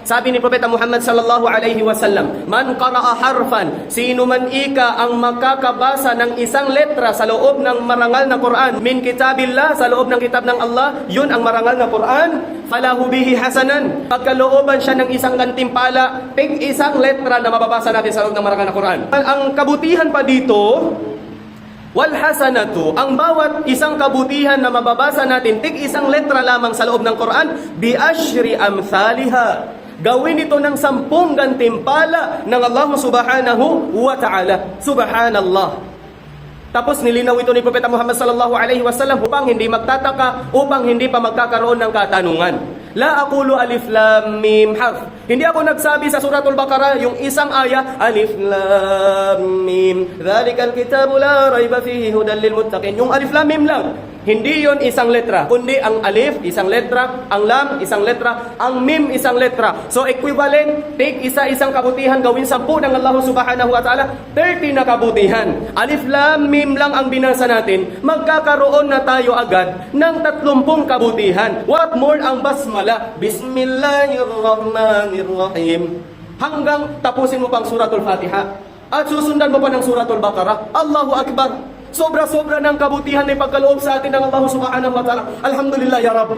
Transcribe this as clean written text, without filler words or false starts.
Sabi ni Propeta Muhammad sallallahu alaihi wasallam, "Man qara'a harfan, sino man ika ang makakabasa ng isang letra sa loob ng marangal na Quran, min kitabillah, sa loob ng kitab ng Allah, yun ang marangal na Quran, falahu bihi hasanan." Pagkalooban siya ng isang gantimpala, tig isang letra na mababasa natin sa loob ng marangal na Quran. Ang kabutihan pa dito, wal hasanatu, ang bawat isang kabutihan na mababasa natin, tig isang letra lamang sa loob ng Quran, bi asyri amthaliha. Gawin ito ng 10 gantimpala ng Allah subhanahu wa ta'ala. Subhanallah. Tapos nilinaw ito ni Propeta Muhammad sallallahu alaihi wasallam upang hindi magtataka, upang hindi pa magkakaroon ng katanungan. La aqulu alif lam mim harf. Hindi ako nagsabi sa suratul Baqarah yung isang aya, alif lam mim, dzalikal kitabu la raiba fihi hudan lil muttaqin. Yung alif lam mim lang. Hindi yon isang letra, kundi ang alif, isang letra, ang lam, isang letra, ang mim, isang letra. So equivalent, take isa-isang kabutihan, gawin 10 ng Allah subhanahu wa ta'ala, 30 na kabutihan. Alif lam mim lang ang binasa natin, magkakaroon na tayo agad ng 30 kabutihan. What more ang basmala? Bismillahirrahmanirrahim. Hanggang tapusin mo pang suratul Fatiha. At susundan mo pa ng suratul Baqarah. Allahu Akbar. Sobra-sobra ng kabutihan na ipagkaloob sa atin ng Allah subhanahu wa ta'ala. Alhamdulillah ya Rabb.